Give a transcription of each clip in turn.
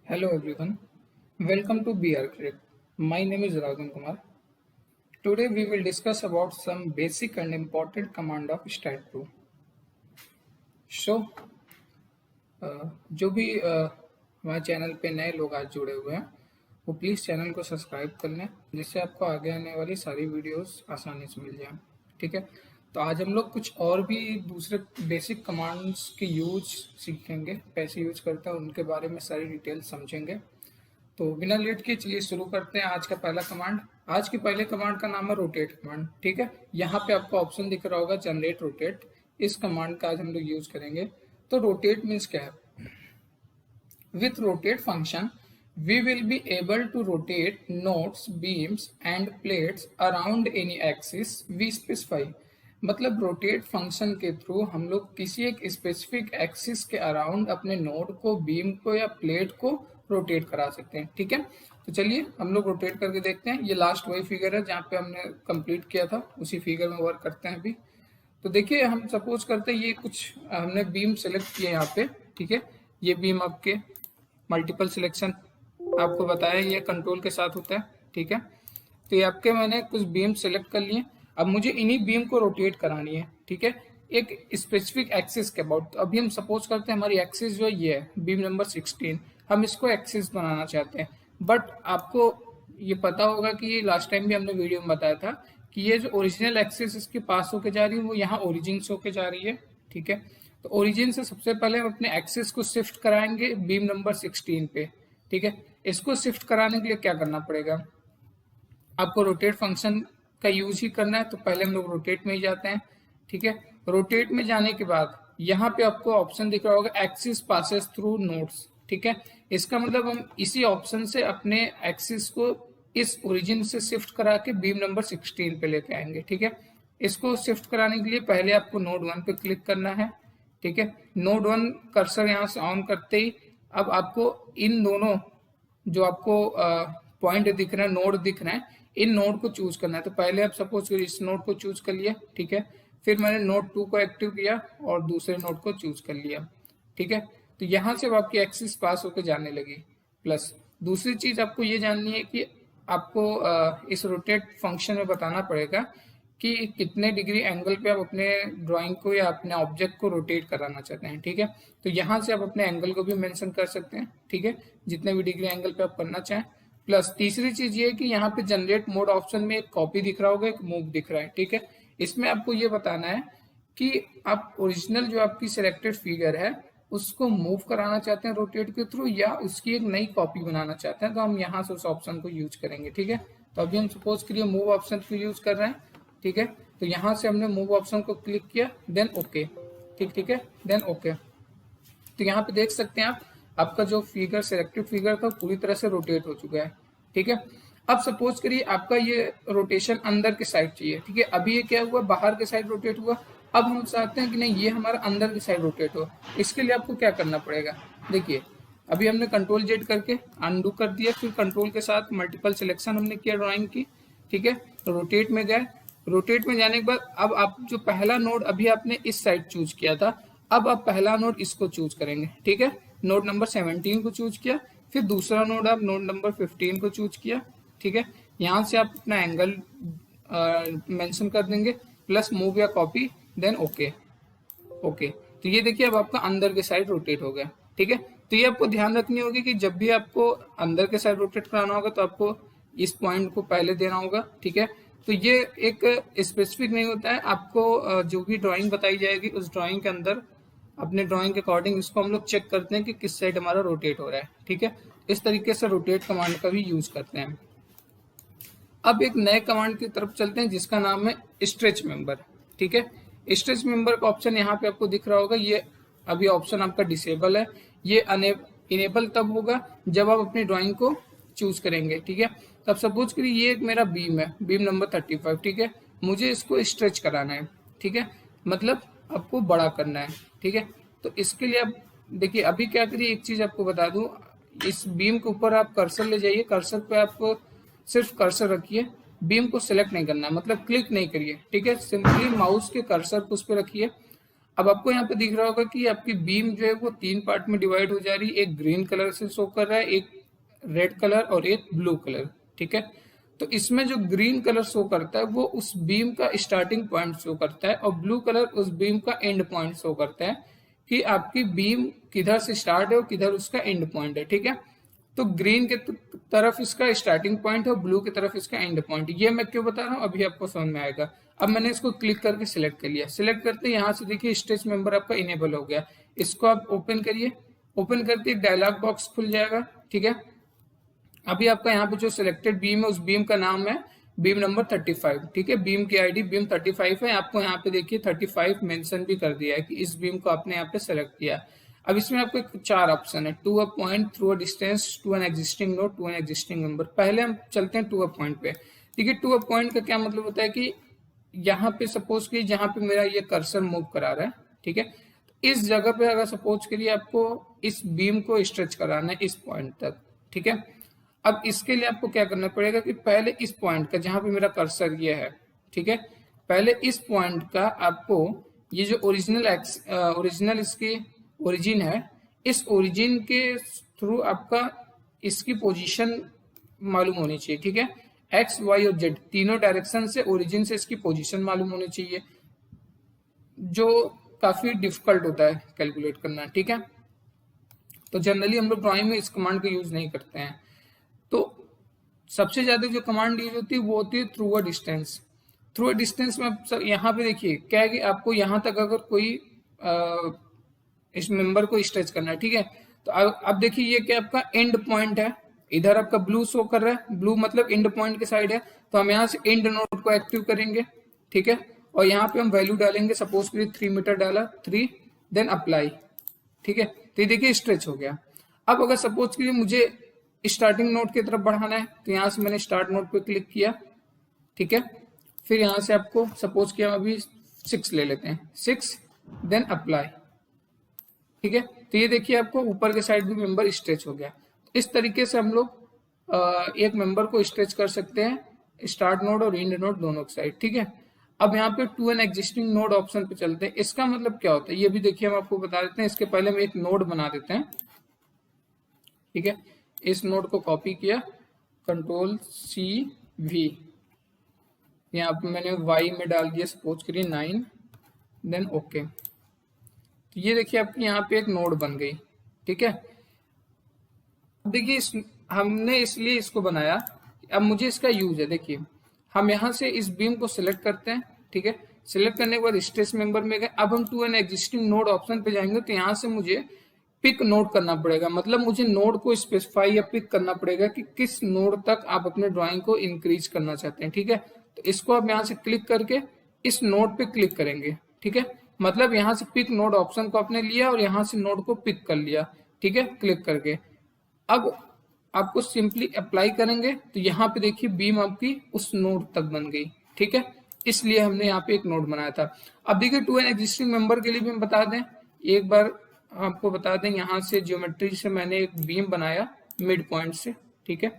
Hello everyone, welcome to BR Cricket. My name is Raghavan Kumar. Today we will discuss about some basic and important command of StatPro. So, जो भी हमारे channel पे नए लोग आज जुड़े हुए हैं वो प्लीज़ चैनल को सब्सक्राइब कर लें जिससे आपको आगे आने वाली सारी वीडियोस आसानी से मिल जाए। ठीक है, तो आज हम लोग कुछ और भी दूसरे बेसिक कमांड्स के यूज सीखेंगे, कैसे यूज करते हैं उनके बारे में सारी डिटेल समझेंगे। तो बिना लेट के चलिए शुरू करते हैं आज का पहला कमांड। आज के पहले कमांड का नाम है रोटेट कमांड। ठीक है, यहाँ पे आपको ऑप्शन दिख रहा होगा जनरेट रोटेट। इस कमांड का आज हम लोग यूज करेंगे। तो रोटेट मीन्स क्या है? With rotate function, we will be able to rotate nodes, beams and plates around any axis we specify. मतलब रोटेट फंक्शन के थ्रू हम लोग किसी एक स्पेसिफिक एक्सिस के अराउंड अपने नोड को, बीम को या प्लेट को रोटेट करा सकते हैं। ठीक है, तो चलिए हम लोग रोटेट करके देखते हैं। ये लास्ट वही फिगर है जहाँ पे हमने कंप्लीट किया था, उसी फिगर में वर्क करते हैं अभी। तो देखिए, हम सपोज करते हैं ये कुछ हमने बीम सेलेक्ट किए यहाँ पे। ठीक है, ये बीम आपके मल्टीपल सिलेक्शन आपको बताया ये कंट्रोल के साथ होता है। ठीक है, तो ये आपके मैंने कुछ बीम सेलेक्ट कर लिए। अब मुझे इन्हीं बीम को रोटेट करानी है। ठीक है, एक स्पेसिफिक एक्सिस के अबाउट। तो अभी हम सपोज करते हैं हमारी एक्सिस जो ये है बीम नंबर 16, हम इसको एक्सिस बनाना चाहते हैं। बट आपको ये पता होगा कि ये लास्ट टाइम भी हमने वीडियो में बताया था कि ये जो ओरिजिनल एक्सिस इसके पास होके जा रही है वो यहाँ ओरिजिन से होके जा रही है। ठीक है, तो ओरिजिन से सबसे पहले हम अपने एक्सिस को शिफ्ट कराएंगे बीम नंबर 16 पे। ठीक है, इसको शिफ्ट कराने के लिए क्या करना पड़ेगा? आपको रोटेट फंक्शन का यूज ही करना है। तो पहले हम लोग रोटेट में ही जाते हैं। ठीक है, रोटेट में जाने के बाद यहाँ पे आपको ऑप्शन दिख रहा होगा एक्सिस पासेस थ्रू नोड्स। ठीक है, इसका मतलब हम इसी ऑप्शन से अपने एक्सिस को इस ओरिजिन से शिफ्ट करा के बीम नंबर 16 पे लेके आएंगे। ठीक है, इसको शिफ्ट कराने के लिए पहले आपको नोड 1 पे क्लिक करना है। ठीक है, नोड 1 कर्सर यहाँ से ऑन करते ही अब आपको इन दोनों जो आपको पॉइंट दिख रहा है, नोड दिख रहे हैं, इन नोड को चूज करना है। तो पहले आप सपोज इस नोड को चूज कर लिया। ठीक है, फिर मैंने नोड 2 को एक्टिव किया और दूसरे नोड को चूज कर लिया। ठीक है, तो यहाँ से अब आपकी एक्सिस पास होकर जाने लगी। प्लस दूसरी चीज आपको ये जाननी है कि आपको इस रोटेट फंक्शन में बताना पड़ेगा कि कितने डिग्री एंगल पे आप अपने ड्राइंग को या अपने ऑब्जेक्ट को रोटेट कराना चाहते हैं। ठीक है, तो यहाँ से आप अपने एंगल को भी मेंशन कर सकते हैं। ठीक है, जितने भी डिग्री एंगल पे आप करना चाहें। प्लस तीसरी चीज ये है कि यहाँ पे जनरेट मोड ऑप्शन में एक कॉपी दिख रहा होगा, एक मूव दिख रहा है। ठीक है, इसमें आपको ये बताना है कि आप ओरिजिनल जो आपकी सिलेक्टेड फिगर है उसको मूव कराना चाहते हैं रोटेट के थ्रू या उसकी एक नई कॉपी बनाना चाहते हैं। तो हम यहाँ से उस ऑप्शन को यूज करेंगे। ठीक है, तो अभी हम सपोज करिए मूव ऑप्शन को यूज कर रहे हैं। ठीक है, तो यहाँ से हमने मूव ऑप्शन को क्लिक किया, देन ओके। ठीक है, देन ओके। तो यहाँ पे देख सकते हैं आप, आपका जो फिगर सिलेक्टेड फिगर था पूरी तरह से रोटेट हो चुका है। ठीक है, अब सपोज करिए आपका ये रोटेशन अंदर के साइड चाहिए। ठीक है, अभी ये क्या हुआ, बाहर के साइड रोटेट हुआ। अब हम चाहते हैं कि नहीं, ये हमारा अंदर की साइड रोटेट हो। इसके लिए आपको क्या करना पड़ेगा? देखिए, अभी हमने कंट्रोल जेड करके अनडू कर दिया, फिर कंट्रोल के साथ मल्टीपल सिलेक्शन हमने किया ड्राइंग की। ठीक है, रोटेट में गए। रोटेट में जाने के बाद अब आप जो पहला नोड अभी आपने इस साइड चूज किया था, अब आप पहला नोड इसको चूज करेंगे। ठीक है, नोड नंबर 17 को चूज किया, फिर दूसरा नोड आप नोड नंबर 15 को चूज किया। ठीक है, यहाँ से आप अपना एंगल मेंशन कर देंगे, प्लस मूव या कॉपी, देन ओके। ओके, तो ये देखिए अब आपका अंदर के साइड रोटेट हो गया। ठीक है, तो ये आपको ध्यान रखनी होगी कि जब भी आपको अंदर के साइड रोटेट कराना होगा तो आपको इस पॉइंट को पहले देना होगा। ठीक है, तो ये एक स्पेसिफिक नहीं होता है, आपको जो भी ड्राइंग बताई जाएगी उस ड्राइंग के अंदर अपने ड्राइंग के अकॉर्डिंग इसको हम लोग चेक करते हैं कि किस साइड हमारा रोटेट हो रहा है। ठीक है, इस तरीके से रोटेट कमांड का भी यूज करते हैं। अब एक नए कमांड की तरफ चलते हैं जिसका नाम है स्ट्रेच मेंबर। ठीक है, स्ट्रेच मेंबर का ऑप्शन यहाँ पे आपको दिख रहा होगा। ये अभी ऑप्शन आपका डिसेबल है। ये इनेबल तब होगा जब आप अपनी ड्राइंग को चूज करेंगे। ठीक है, तब सपोज करिए ये एक मेरा बीम है, बीम नंबर 35। ठीक है, मुझे इसको स्ट्रेच कराना है। ठीक है, मतलब आपको बड़ा करना है। ठीक है, तो इसके लिए आप देखिए, अभी क्या करिए, एक चीज आपको बता दूं, इस बीम के ऊपर आप कर्सर ले जाइए। कर्सर पे आप सिर्फ कर्सर रखिए, बीम को सिलेक्ट नहीं करना है, मतलब क्लिक नहीं करिए। ठीक है, सिंपली माउस के कर्सर को उस पर रखिए। अब आपको यहाँ पे दिख रहा होगा कि आपकी बीम जो है वो 3 पार्ट में डिवाइड हो जा रही है। एक ग्रीन कलर से शो कर रहा है, एक रेड कलर और एक ब्लू कलर। ठीक है, तो इसमें जो ग्रीन कलर शो करता है वो उस बीम का स्टार्टिंग पॉइंट शो करता है, और ब्लू कलर उस बीम का एंड पॉइंट शो करता है कि आपकी बीम किधर से स्टार्ट है और किधर उसका एंड पॉइंट है। ठीक है, तो ग्रीन के तरफ इसका स्टार्टिंग पॉइंट है और ब्लू की तरफ इसका एंड पॉइंट। ये मैं क्यों बता रहा हूँ अभी आपको समझ में आएगा। अब मैंने इसको क्लिक करके सिलेक्ट कर लिया। सिलेक्ट करते यहाँ से देखिए स्ट्रेच मेंबर आपका इनेबल हो गया। इसको आप ओपन करिए। ओपन करते एक डायलॉग बॉक्स खुल जाएगा। ठीक है, अभी आपका यहाँ पे जो सिलेक्टेड बीम है उस बीम का नाम है बीम नंबर 35। ठीक है, बीम की आईडी बीम 35 है। आपको यहाँ पे देखिए 35 मेंशन भी कर दिया है कि इस बीम को आपने यहाँ पे सेलेक्ट किया। अब इसमें आपको 4 ऑप्शन है, to a point, through a distance, to an existing node, to an existing member. पहले हम चलते हैं टू अ पॉइंट पे। ठीक है, टू अ पॉइंट का क्या मतलब होता है कि यहाँ पे सपोज कि जहाँ पे मेरा ये कर्सर मूव करा रहा है, ठीक है, इस जगह पे अगर सपोज करिए आपको इस बीम को स्ट्रेच कराना है इस पॉइंट तक। ठीक है, अब इसके लिए आपको क्या करना पड़ेगा कि पहले इस पॉइंट का, जहां पे मेरा कर्सर ये है, ठीक है, पहले इस पॉइंट का आपको ये जो ओरिजिनल इसकी ओरिजिन है, इस ओरिजिन के थ्रू आपका इसकी पोजीशन मालूम होनी चाहिए। ठीक है, एक्स वाई और जेड तीनों डायरेक्शन से ओरिजिन से इसकी पोजीशन मालूम होनी चाहिए, जो काफी डिफिकल्ट होता है कैलकुलेट करना। ठीक है, तो जनरली हम लोग ड्राइंग में इस कमांड का यूज नहीं करते हैं। तो सबसे ज्यादा जो कमांड यूज होती है वो होती है through a distance. Through a distance में यहाँ पे देखिए क्या है कि आपको यहाँ तक अगर कोई इस मेंबर को स्ट्रेच करना है। ठीक है, तो अब देखिए ये क्या आपका एंड पॉइंट है, इधर आपका ब्लू शो कर रहा है, ब्लू मतलब एंड पॉइंट के साइड है, तो हम यहाँ से एंड नोड को एक्टिव करेंगे। ठीक है, और यहाँ पे हम वैल्यू डालेंगे, सपोज के लिए 3 मीटर डाला, 3, देन अप्लाई। ठीक है, तो ये देखिए स्ट्रेच हो गया। अब अगर सपोज के लिए मुझे स्टार्टिंग नोड की तरफ बढ़ाना है तो यहाँ से मैंने स्टार्ट नोड पे क्लिक किया। ठीक है, फिर यहाँ से आपको सपोज किया अभी 6 ले लेते हैं, 6, देन अप्लाई। ठीक है, तो ये देखिए आपको ऊपर के साइड भी मेंबर स्ट्रेच हो गया। इस तरीके से हम लोग एक मेंबर को स्ट्रेच कर सकते हैं, स्टार्ट नोड और एंड नोड दोनों के साइड। ठीक है, अब यहाँ पे to an existing node option पे चलते हैं। इसका मतलब क्या होता है ये भी देखिए हम आपको बता देते हैं। इसके पहले हम एक नोड बना देते हैं। ठीक है, इस नोड को कॉपी किया, Ctrl+C+V, यहाँ पे मैंने y में डाल दिया सपोज करिए 9, देन ओके। तो ये देखिए आपकी यहाँ पे एक नोड बन गई। ठीक है, देखिए हमने इसलिए इसको बनाया, अब मुझे इसका यूज है। देखिए हम यहाँ से इस बीम को सिलेक्ट करते हैं। ठीक है, सिलेक्ट करने के बाद स्ट्रेच मेंबर में गए। अब हम to an existing node option पे जाएंगे, तो यहाँ से मुझे पिक नोड करना पड़ेगा, मतलब मुझे नोड को स्पेसिफाई या पिक करना पड़ेगा कि किस नोड तक आप अपने ड्राइंग को इंक्रीज करना चाहते हैं। ठीक है, तो इसको आप यहाँ से क्लिक करके इस नोड पे क्लिक करेंगे। ठीक है, मतलब यहाँ से पिक नोड ऑप्शन को आपने लिया और यहाँ से नोड को पिक कर लिया। ठीक है, क्लिक करके अब आपको सिंपली अप्लाई करेंगे तो यहाँ पे देखिए बीम आपकी उस नोड तक बन गई। ठीक है, इसलिए हमने यहाँ पे एक नोड बनाया था। अब देखिए टू एन एग्जिस्टिंग मेंबर के लिए भी हम बता दें, एक बार आपको बता दें, यहाँ से ज्योमेट्री से मैंने एक बीम बनाया मिड पॉइंट से। ठीक है,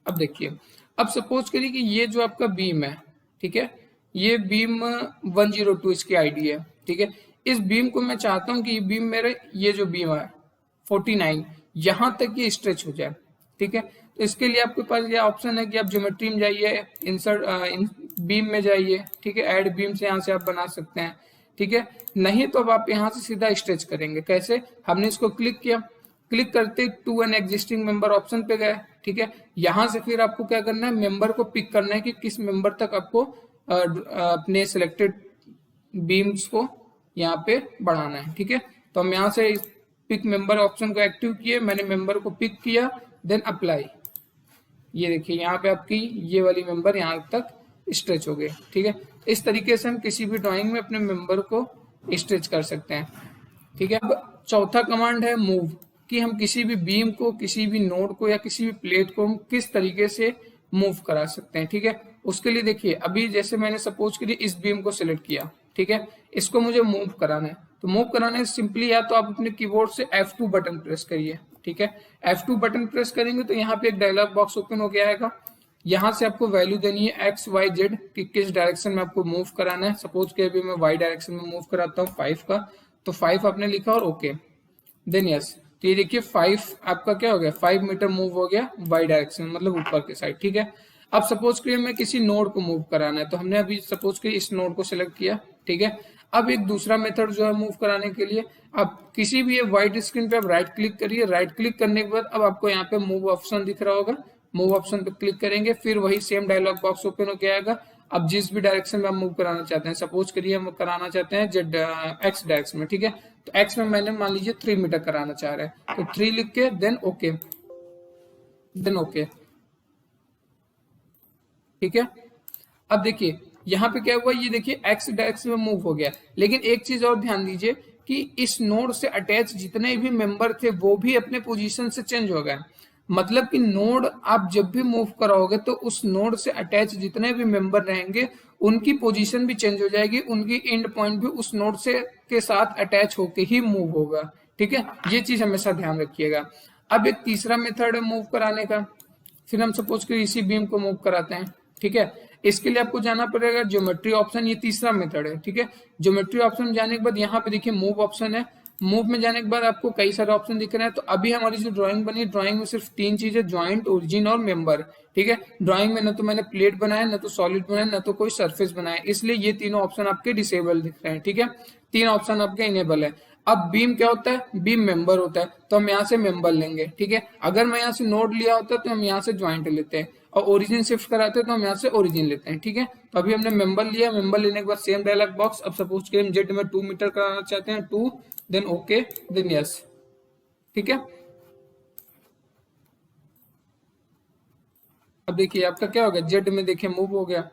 अब देखिए, अब सपोज करिए कि ये जो आपका बीम है, ठीक है, ये बीम 102 इसकी आईडी है। ठीक है, इस बीम को मैं चाहता हूं कि ये बीम मेरे ये जो बीम है 49 यहां तक ये स्ट्रेच हो जाए। ठीक है, तो इसके लिए आपके पास ये ऑप्शन है कि आप ज्योमेट्री में जाइए, इंसर्ट बीम में जाइए। ठीक है, ऐड बीम से यहाँ से आप बना सकते हैं। ठीक है, नहीं तो अब आप यहाँ से सीधा स्ट्रेच करेंगे। कैसे, हमने इसको क्लिक किया, क्लिक करते to an existing member option पे गए। ठीक है, यहां से फिर आपको क्या करना है, मेंबर को पिक करना है कि किस मेंबर तक आपको अपने सिलेक्टेड बीम्स को यहाँ पे बढ़ाना है। ठीक है, तो हम यहाँ से पिक मेंबर ऑप्शन को एक्टिव किए, मैंने मेंबर को पिक किया, देन अप्लाई। ये देखिए यहाँ पे आपकी ये वाली मेंबर यहाँ तक स्ट्रेच हो गए। ठीक है, इस तरीके से हम किसी भी ड्राइंग में अपने मेंबर को स्ट्रेच कर सकते हैं। ठीक है, अब चौथा कमांड है मूव, कि हम किसी भी बीम को, किसी भी नोड को या किसी भी प्लेट को हम किस तरीके से मूव करा सकते हैं। ठीक है, उसके लिए देखिए अभी जैसे मैंने सपोज के लिए इस बीम को सिलेक्ट किया। ठीक है, इसको मुझे मूव कराना है, तो मूव कराने से सिंपली या तो आप अपने कीबोर्ड से F2 बटन प्रेस करिए। ठीक है, F2 बटन प्रेस करेंगे तो यहाँ पे एक डायलॉग बॉक्स ओपन हो गया आएगा। यहाँ से आपको वैल्यू देनी है एक्स वाई जेड कि किस डायरेक्शन में आपको मूव कराना है। सपोज के अभी मैं वाई डायरेक्शन में मूव कराता हूँ 5 का, तो 5 आपने लिखा और ओके, देन यस। तो ये देखिए 5 आपका क्या हो गया, 5 मीटर मूव हो गया वाई डायरेक्शन, मतलब ऊपर के साइड, ठीक है। अब सपोज करिए मैं किसी नोड को मूव कराना है, तो हमने अभी सपोज करिए इस नोड को सिलेक्ट किया, ठीक है। अब एक दूसरा मेथड जो है मूव कराने के लिए, अब किसी भी व्हाइट स्क्रीन पे आप राइट क्लिक करिए, राइट क्लिक करने के बाद अब आपको यहाँ पे मूव ऑप्शन दिख रहा होगा, मूव ऑप्शन पे क्लिक करेंगे, फिर वही सेम डायलॉग बॉक्स ओपन हो आएगा। अब जिस भी डायरेक्शन में आप मूव कराना चाहते हैं, सपोज करिए हम कराना चाहते हैं जेड एक्स डायरेक्शन में, ठीक है। तो एक्स में मैंने मान लीजिए 3 मीटर कराना चाह रहे हैं, तो 3 लिख के देन ओके, देन ओके, ठीक है। अब देखिए यहाँ पे क्या हुआ, ये देखिए एक्स डायरेक्शन में मूव हो गया, लेकिन एक चीज और ध्यान दीजिए कि इस नोड से अटैच जितने भी मेंबर थे वो भी अपने पोजीशन से चेंज हो गए। मतलब कि नोड आप जब भी मूव कराओगे तो उस नोड से अटैच जितने भी मेंबर रहेंगे उनकी पोजीशन भी चेंज हो जाएगी, उनकी एंड पॉइंट भी उस नोड से के साथ अटैच होके ही मूव होगा, ठीक है। ये चीज हमेशा ध्यान रखिएगा। अब एक तीसरा मेथड है मूव कराने का, फिर हम सपोज कि इसी बीम को मूव कराते हैं, ठीक है। इसके लिए आपको जाना पड़ेगा ज्योमेट्री ऑप्शन, ये तीसरा मेथड है, ठीक है। ज्योमेट्री ऑप्शन में जाने के बाद यहाँ पे देखिए मूव ऑप्शन है, मूव में जाने के बाद आपको कई सारे ऑप्शन दिख रहे हैं। तो अभी हमारी जो ड्राइंग बनी, ड्राइंग में सिर्फ 3 चीजें, ज्वाइंट, ओरिजिन और मेंबर, ठीक है। ड्राइंग में न तो मैंने प्लेट बनाया, न तो सॉलिड बनाया, न तो कोई सरफेस बनाया, इसलिए ये तीनों ऑप्शन आपके डिसेबल दिख रहे हैं, ठीक है। 3 ऑप्शन आपके इनेबल है। अब बीम क्या होता है, बीम मेंबर होता है, तो हम यहाँ से मेंबर लेंगे, ठीक है। अगर मैं यहाँ से नोड लिया होता तो हम यहाँ से ज्वाइंट लेते हैं, और ओरिजिन शिफ्ट कराते हैं तो हम यहाँ से ओरिजिन लेते हैं, ठीक है। तो अभी हमने मेंबर लिया, मेंबर लेने के बाद सेम डायलॉग बॉक्स, अब सपोज करें हम जेड में 2 मीटर कराना चाहते हैं, 2, देन ओके, देन यस, ठीक है। अब देखिए आपका क्या हो गया, जेड में देखिए मूव हो गया,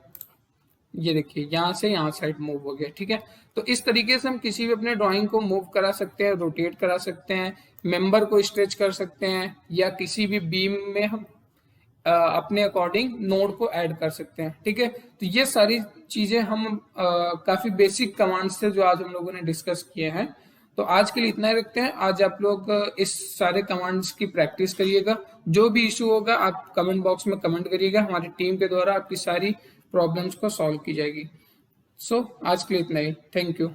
ये देखिए यहाँ से यहाँ साइड मूव हो गया, ठीक है। तो इस तरीके से हम किसी भी अपने ड्राइंग को मूव करा सकते हैं, रोटेट करा सकते हैं, मेंबर को स्ट्रेच कर सकते हैं, या किसी भी बीम में हम अपने अकॉर्डिंग नोड को ऐड कर सकते हैं, ठीक है। तो ये सारी चीजें हम काफी बेसिक कमांड्स थे जो आज हम लोगों ने डिस्कस किए हैं। तो आज के लिए इतना ही रखते हैं। आज आप लोग इस सारे कमांड्स की प्रैक्टिस करिएगा, जो भी इशू होगा आप कमेंट बॉक्स में कमेंट करिएगा, हमारी टीम के द्वारा आपकी सारी प्रॉब्लम्स को सॉल्व की जाएगी। सो आज के लिए इतना ही, थैंक यू।